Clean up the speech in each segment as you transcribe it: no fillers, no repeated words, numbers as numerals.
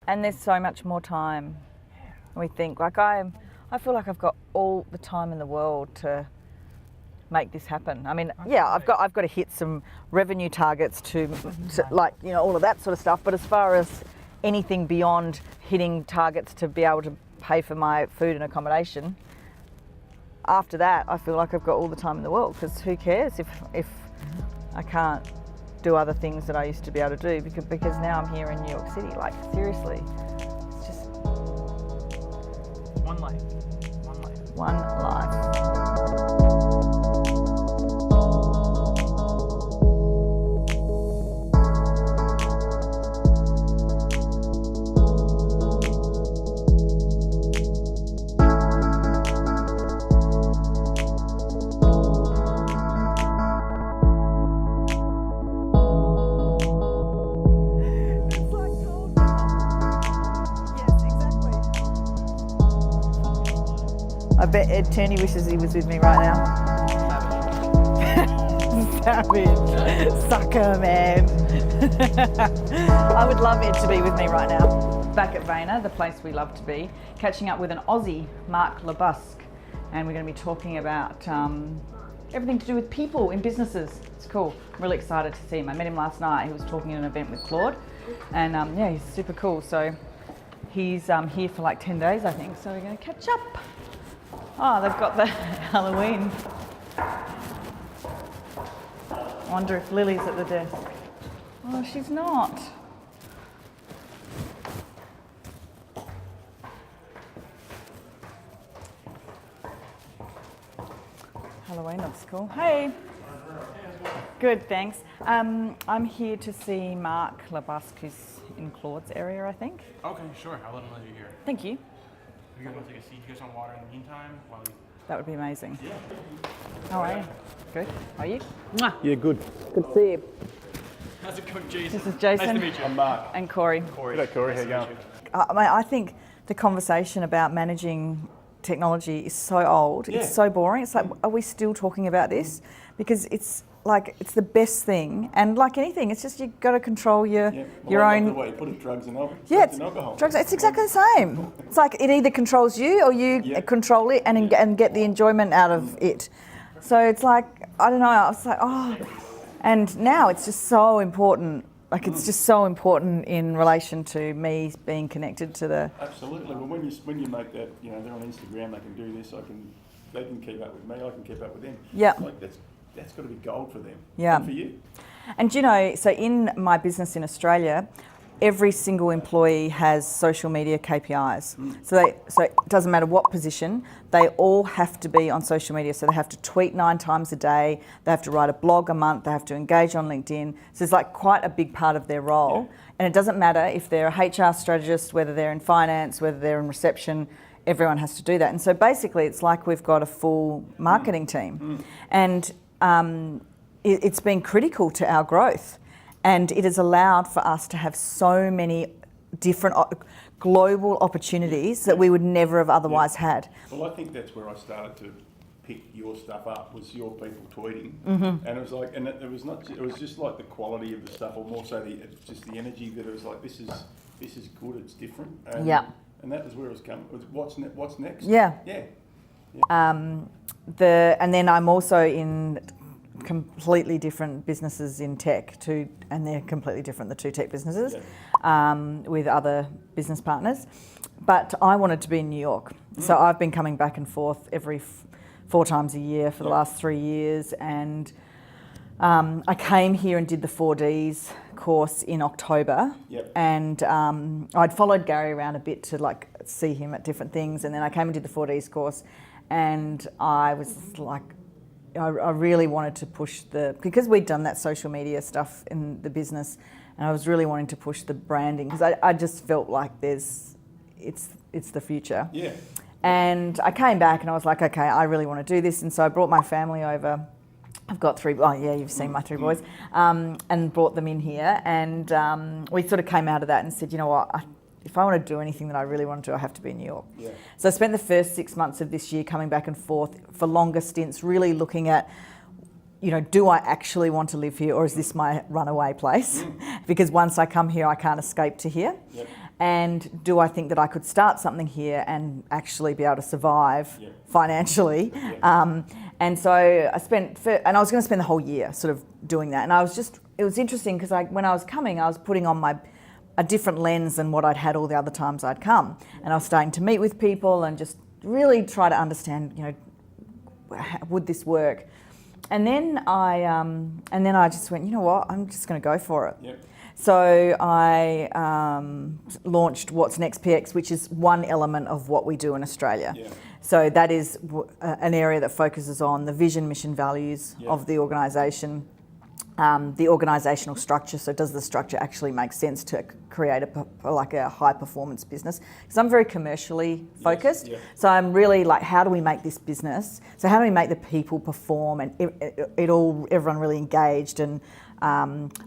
And there's so much more time. We think, like I feel like I've got all the time in the world to make this happen. I mean, yeah, I've got to hit some revenue targets to like, you know, all of that sort of stuff. But as far as anything beyond hitting targets to be able to pay for my food and accommodation, after that, I feel like I've got all the time in the world, because who cares if I can't do other things that I used to be able to do because now I'm here in New York City. Like, seriously, it's just one life. One life. I bet Ed Turney wishes he was with me right now. Savage. Sucker, man. I would love Ed to be with me right now. Back at Vayner, the place we love to be, catching up with an Aussie, Mark LeBusque, and we're going to be talking about everything to do with people in businesses. It's cool. I'm really excited to see him. I met him last night. He was talking at an event with Claude, and yeah, he's super cool. So he's here for like 10 days, I think, so we're going to catch up. Oh, they've got the Halloween. I wonder if Lily's at the desk. Oh, she's not. Halloween looks cool. Hey. Good, thanks. I'm here to see Mark LeBusque, who's in Claude's area, I think. Okay, sure. I'll let him know you're here. Thank you. If you guys want to take a seat, you guys want water in the meantime? That would be amazing. Yeah. How are you? Good. How are you? Yeah, good. Good to see you. How's it going, Jason? This is Jason. Nice to meet you. I'm Mark. And Corey. G'day, Corey. How you going? I think the conversation about managing technology is so old. Yeah. It's so boring. It's like, are we still talking about this? Because it's like, it's the best thing. And like anything, it's just you've got to control your I own. love the way you put it, drugs and alcohol. Yeah, Drugs and alcohol. drugs. It's exactly the same. It's like it either controls you or you control it and get the enjoyment out of it. So it's like, I don't know. I was like, oh, and now it's just so important. Like it's just so important in relation to me being connected to the. Absolutely. Well, when you make that, you know, they're on Instagram. They can do this. They can keep up with me. I can keep up with them. Yeah. Like that's got to be gold for them. Yeah. And for you. And you know, so in my business in Australia, every single employee has social media KPIs. So it doesn't matter what position, they all have to be on social media. So they have to tweet 9 times a day, they have to write a blog a month, they have to engage on LinkedIn. So it's like quite a big part of their role. Yeah. And it doesn't matter if they're a HR strategist, whether they're in finance, whether they're in reception, everyone has to do that. And so basically it's like we've got a full marketing team. And it's been critical to our growth. And it has allowed for us to have so many different global opportunities that we would never have otherwise had. Well, I think that's where I started to pick your stuff up, was your people tweeting. And it was like, and it was not, it was just like the quality of the stuff, or more so just the energy that it was like, this is good, it's different. And, and that was where it was coming. What's next? Yeah. Yeah. And then I'm also in completely different businesses in tech too, and they're completely different, the two tech businesses, with other business partners. But I wanted to be in New York. So I've been coming back and forth every 4 times a year for the last 3 years. And I came here and did the 4Ds course in October. And I'd followed Gary around a bit to like see him at different things. And then I came and did the 4Ds course, and I was like, I really wanted to push because we'd done that social media stuff in the business, and I was really wanting to push the branding, because I just felt like it's the future. Yeah. And I came back and I was like, okay, I really want to do this. And so I brought my family over. I've got 3, you've seen my 3 boys, and brought them in here. And we sort of came out of that and said, you know what, if I want to do anything that I really want to do, I have to be in New York. Yeah. So I spent the first 6 months of this year coming back and forth for longer stints, really looking at, you know, do I actually want to live here, or is this my runaway place? Because once I come here, I can't escape to here. And do I think that I could start something here and actually be able to survive Yeah. financially? Yeah. And so I and I was going to spend the whole year sort of doing that. And it was interesting because when I was coming, I was putting on a different lens than what I'd had all the other times I'd come. And I was starting to meet with people and just really try to understand, would this work? And then I just went, you know what, I'm just going to go for it. Yep. So I launched What's Next PX, which is one element of what we do in Australia. Yeah. So that is an area that focuses on the vision, mission, values Yeah. of the organisation, the organisational structure. So does the structure actually make sense to create a high performance business? Because I'm very commercially focused. Yes, yeah. So I'm really like, how do we make this business? So how do we make the people perform and everyone really engaged and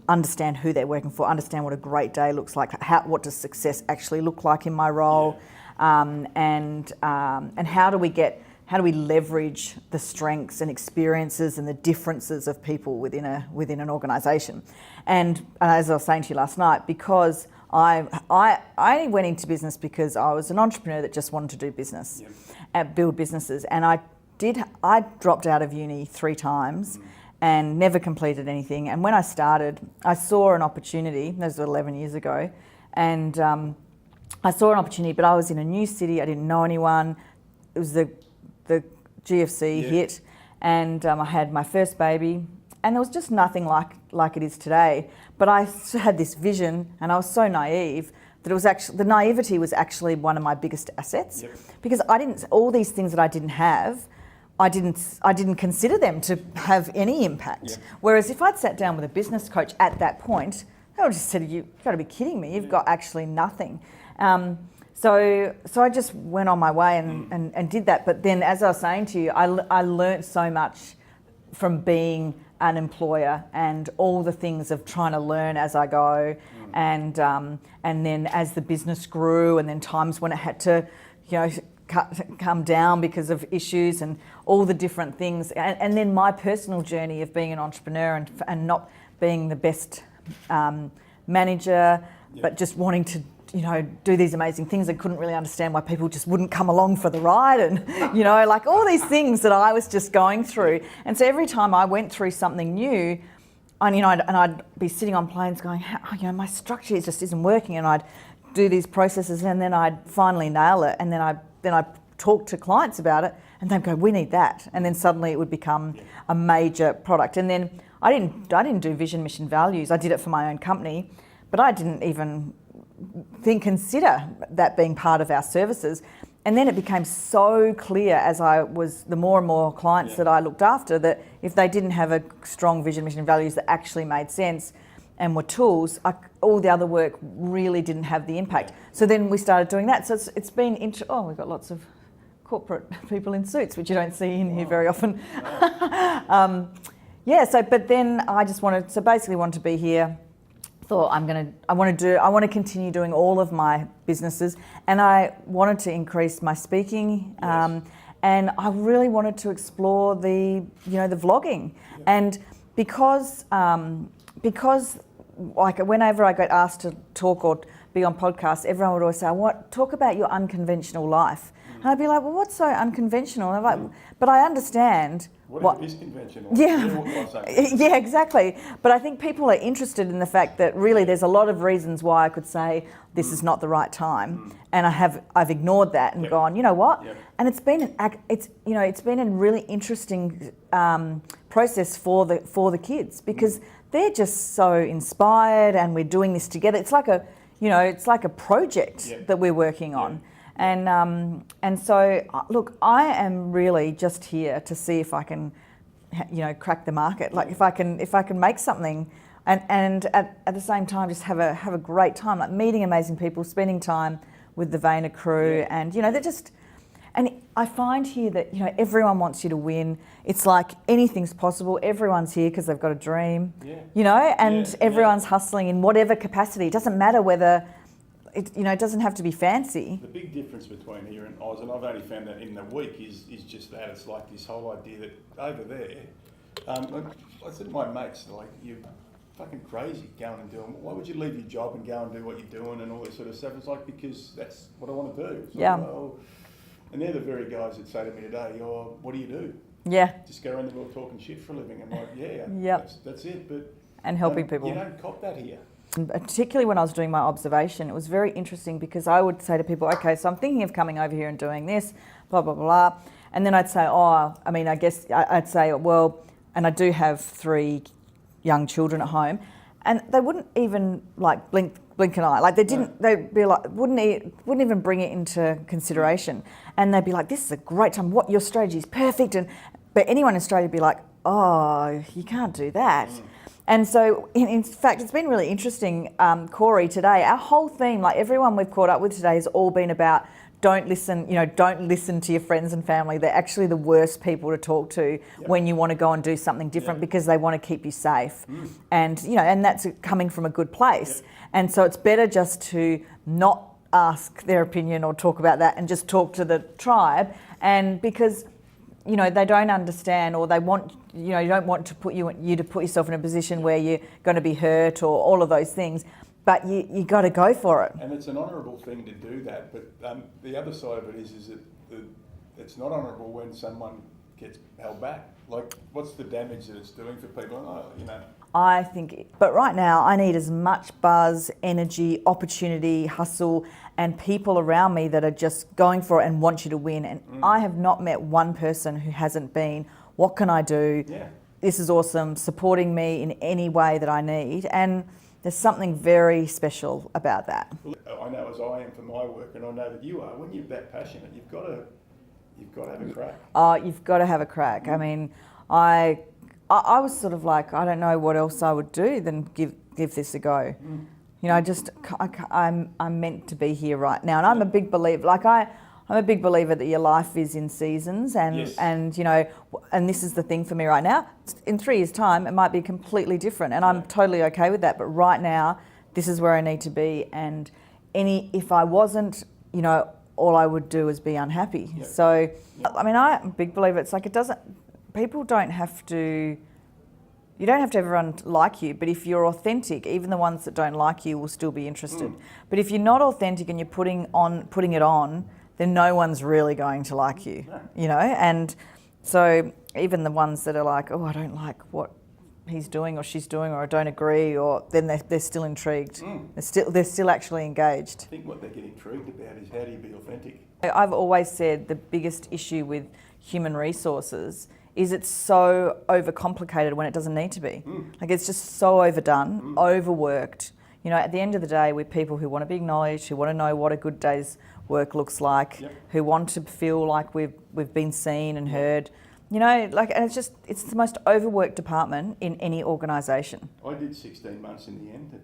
understand who they're working for, understand what a great day looks like, what does success actually look like in my role, and how do we leverage the strengths and experiences and the differences of people within an organisation. And as I was saying to you last night, because I went into business because I was an entrepreneur that just wanted to do business, and build businesses, and I dropped out of uni 3 times. And never completed anything. And when I started, I saw an opportunity. This was 11 years ago, and I saw an opportunity. But I was in a new city. I didn't know anyone. It was the GFC hit, and I had my first baby, and there was just nothing like it is today. But I had this vision, and I was so naive that it was actually the naivety was actually one of my biggest assets, because all these things that I didn't have. I didn't consider them to have any impact. Yeah. Whereas if I'd sat down with a business coach at that point, they would have just said, "You've got to be kidding me! You've got actually nothing." So I just went on my way and did that. But then, as I was saying to you, I learnt so much from being an employer and all the things of trying to learn as I go, and then as the business grew, and then times when it had to, come down because of issues and all the different things, and then my personal journey of being an entrepreneur and not being the best manager, but just wanting to do these amazing things and couldn't really understand why people just wouldn't come along for the ride, and like all these things that I was just going through. And so every time I went through something new, and I'd be sitting on planes going, my structure just isn't working, and I'd do these processes, and then I'd finally nail it, and then I talk to clients about it, and they'd go, "We need that," and then suddenly it would become a major product. And then I didn't do vision, mission, values. I did it for my own company, but I didn't even consider that being part of our services. And then it became so clear as the more and more clients that I looked after, that if they didn't have a strong vision, mission, values that actually made sense and were tools, all the other work really didn't have the impact. So then we started doing that. So it's been we've got lots of corporate people in suits, which you don't see in here very often. But then I just wanted to be here. Thought I want to continue doing all of my businesses, and I wanted to increase my speaking, and I really wanted to explore the vlogging, and because like whenever I got asked to talk or be on podcasts, everyone would always say, talk about your unconventional life. And I'd be like, well, what's so unconventional? And I'm like, but I understand what is conventional. Yeah, exactly. But I think people are interested in the fact that really there's a lot of reasons why I could say this is not the right time, and I've ignored that and gone, you know what? And it's been a really interesting process for the kids, because they're just so inspired, and we're doing this together. It's like a project that we're working on. And so look, I am really just here to see if I can, crack the market. Like if I can make something, and at the same time just have a great time, like meeting amazing people, spending time with the Vayner crew, and they're just. And I find here that everyone wants you to win. It's like anything's possible. Everyone's here because they've got a dream, and everyone's hustling in whatever capacity. It doesn't matter whether. It doesn't have to be fancy. The big difference between here and Oz, and I've only found that in the week, is just that it's like this whole idea that over there, I said to my mates, like, fucking crazy going and doing. Why would you leave your job and go and do what you're doing and all this sort of stuff? It's like, because that's what I want to do. It's Yeah. like, well, and they're the very guys that say to me today, "Oh, what do you do?" Yeah. Just go around the world talking shit for a living. I'm like, yeah, Yep. that's it. But And helping people. You don't cop that here. And particularly when I was doing my observation, it was very interesting because I would say to people, okay, so I'm thinking of coming over here and doing this, blah, blah, blah. And then I'd say, I guess I'd say, well, and I do have 3 young children at home, and they wouldn't even like blink an eye. Like they'd be like, wouldn't even bring it into consideration. And they'd be like, this is a great time. What, your strategy is perfect. But anyone in Australia would be like, oh, you can't do that. And so, in fact, it's been really interesting, Corey, today. Our whole theme, like everyone we've caught up with today, has all been about don't listen to your friends and family. They're actually the worst people to talk to when you want to go and do something different because they want to keep you safe. And, and that's coming from a good place. And so it's better just to not ask their opinion or talk about that and just talk to the tribe. And because they don't understand, or they want, you don't want to put you to put yourself in a position where you're going to be hurt or all of those things, but you got to go for it. And it's an honourable thing to do that, but the other side of it is that it's not honourable when someone gets held back. Like, what's the damage that it's doing for people? I think, but right now I need as much buzz, energy, opportunity, hustle, and people around me that are just going for it and want you to win. And I have not met one person who hasn't been, what can I do? Yeah. This is awesome, supporting me in any way that I need. And there's something very special about that. I know as I am for my work, and I know that you are. When you're that passionate, you've got to have a crack. Oh, you've got to have a crack. I mean, I was sort of like, I don't know what else I would do than give this a go. I'm meant to be here right now, and I'm a big believer. I'm a big believer that your life is in seasons, and this is the thing for me right now. In 3 years' time, it might be completely different, and I'm totally okay with that. But right now, this is where I need to be, and if I wasn't, all I would do is be unhappy. Yeah. So, I mean, I'm a big believer. It's like people don't have to. You don't have to have everyone like you, but if you're authentic, even the ones that don't like you will still be interested. But if you're not authentic and you're putting it on, then no one's really going to like you, And so even the ones that are like, oh, I don't like what he's doing or she's doing, or I don't agree, or then they're still intrigued. They're still actually engaged. I think what they get intrigued about is, how do you be authentic? I've always said the biggest issue with human resources is it's so overcomplicated when it doesn't need to be. Like, it's just so overdone, overworked. At the end of the day, we're people who want to be acknowledged, who want to know what a good day's work looks like, who want to feel like we've been seen and heard. And it's the most overworked department in any organisation. I did 16 months in the end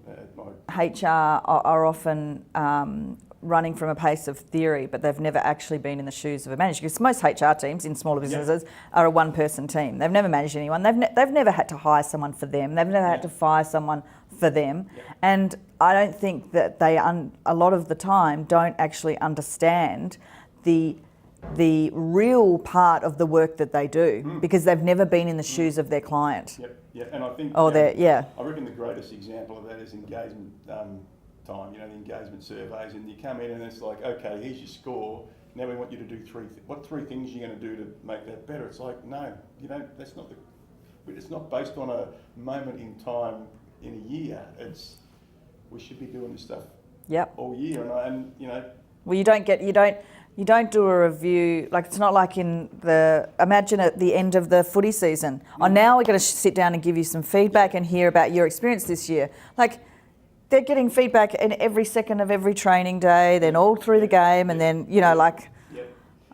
at my... HR are often running from a place of theory, but they've never actually been in the shoes of a manager. Because most HR teams in smaller businesses are a one-person team. They've never managed anyone. They've never had to hire someone for them. They've never had to fire someone for them. And I don't think that they, a lot of the time, don't actually understand the real part of the work that they do, because they've never been in the shoes of their client. And I think... I reckon the greatest example of that is engagement time, the engagement surveys, and you come in and it's like, okay, here's your score, now we want you to do 3 things. What 3 things are you going to do to make that better? It's like, no, that's not it's not based on a moment in time in a year. We should be doing this stuff all year, Well, you don't do a review, like, it's not like imagine at the end of the footy season, now we're going to sit down and give you some feedback and hear about your experience this year. Like, they're getting feedback in every second of every training day, then all through the game, and then, like... Yeah.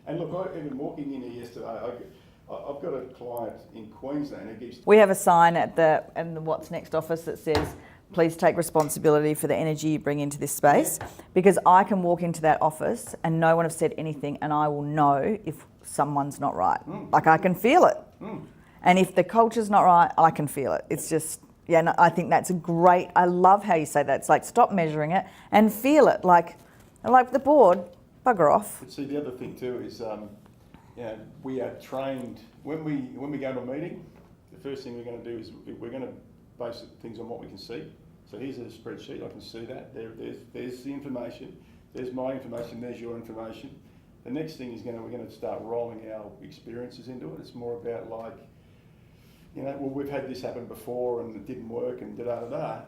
And look, even walking in here yesterday, I've got a client in Queensland who gives... We have a sign at the What's Next office that says, please take responsibility for the energy you bring into this space, because I can walk into that office and no one have said anything, and I will know if someone's not right. Like, I can feel it. And if the culture's not right, I can feel it. It's just... I think that's I love how you say that. It's like, stop measuring it and feel it. Like the board, bugger off. But see, the other thing too is, we are trained, when we go to a meeting, the first thing we're going to do is we're going to base things on what we can see. So here's a spreadsheet, I can see that. There's the information. There's my information, there's your information. The next thing is we're going to start rolling our experiences into it. It's more about like, well, we've had this happen before and it didn't work and da-da-da-da.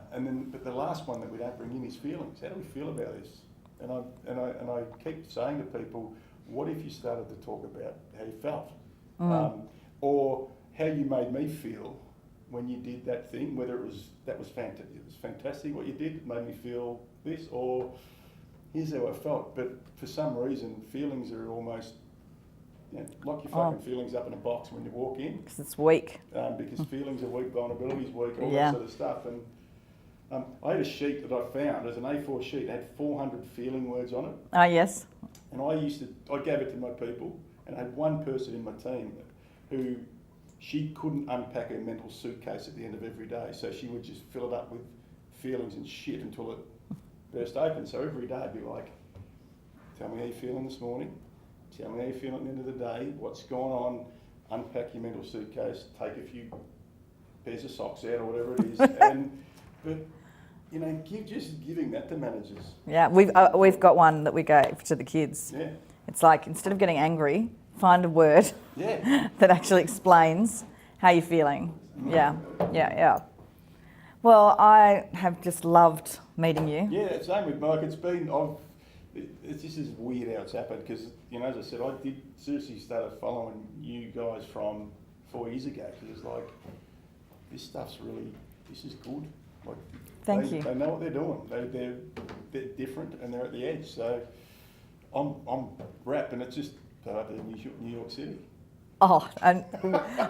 But the last one that we don't bring in is feelings. How do we feel about this? And I keep saying to people, what if you started to talk about how you felt? Or how you made me feel when you did that thing, whether it was fantastic what you did, it made me feel this, or here's how I felt. But for some reason, feelings are almost, lock your fucking feelings up in a box when you walk in. Because it's weak. Because feelings are weak, vulnerability is weak, all that sort of stuff. And I had a sheet that I found, as an A4 sheet, it had 400 feeling words on it. Oh, yes. And I gave it to my people, and I had one person in my team who, she couldn't unpack her mental suitcase at the end of every day, so she would just fill it up with feelings and shit until it burst open. So every day I'd be like, tell me how you're feeling this morning, tell me how you're feeling at the end of the day, what's going on, unpack your mental suitcase, take a few pairs of socks out or whatever it is. But just giving that to managers. Yeah, we've got one that we gave to the kids. Yeah. It's like, instead of getting angry, find a word that actually explains how you're feeling. Yeah. Well, I have just loved meeting you. Yeah, same with Mark. It's just as weird how it's happened because, as I said, I did seriously started following you guys from 4 years ago because it's like, this is good. Like, Thank you. They know what they're doing. They're different and they're at the edge. So I'm wrapped, and it's just New York City. Oh, and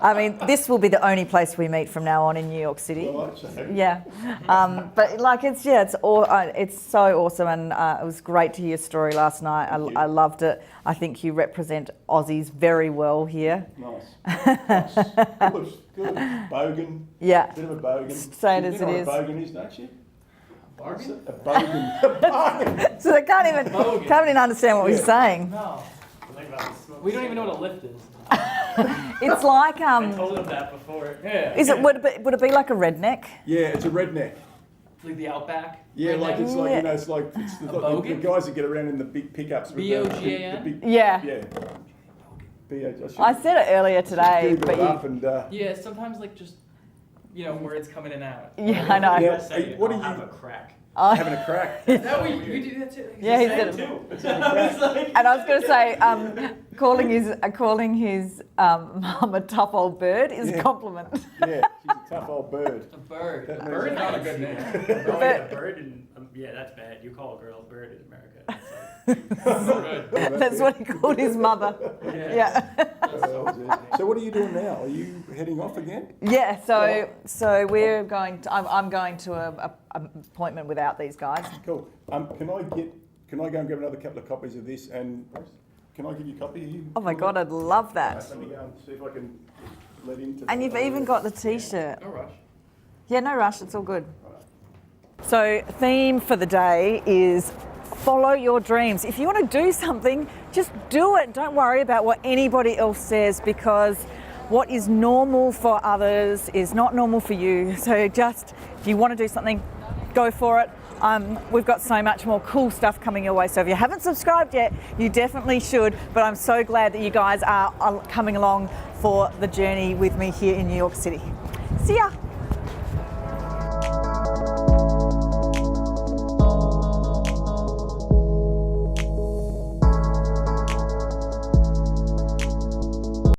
I mean, this will be the only place we meet from now on in New York City. Well, so. Yeah, but like it's so awesome, and it was great to hear your story last night. I loved it. I think you represent Aussies very well here. Nice. Good. Bogan. Yeah. Bit of a bogan. Say it as it is. You know what a bogan is, don't you? Bargain? A bogan. A bargain. So they can't even understand what we're saying. No. We don't even know what a lift is. It's like I told them that before. Yeah. Would it be like a redneck? Yeah, it's a redneck. Like the Outback? Yeah, like it's like, it's the bogan? guys that get around in the big pickups with B-O-G-A-N? Yeah. I said it earlier today, but yeah, sometimes like just, words come in and out. Yeah, I know. Yeah, what do you have a crack? Having a crack? Is that what you do that too? Yeah, he said it too. And I was going to say, calling his mum a tough old bird is a compliment. Yeah, she's a tough old bird. A bird. That Bird means not a good name. A bird in that's bad. You call a girl a bird in America. That's what he called his mother. Yeah. So what are you doing now? Are you heading off again? Yeah. So we're going to. I'm going to an appointment without these guys. Cool. Can I go and grab another couple of copies of this, and can I give you a copy of you? Oh my God, I'd love that. Let me go and see if I can let into. And you've even got the T-shirt. No rush. Yeah, no rush. It's all good. So, theme for the day is follow your dreams. If you want to do something, just do it. Don't worry about what anybody else says, because what is normal for others is not normal for you. So just, if you want to do something, go for it. We've got so much more cool stuff coming your way. So if you haven't subscribed yet, you definitely should. But I'm so glad that you guys are coming along for the journey with me here in New York City. See ya.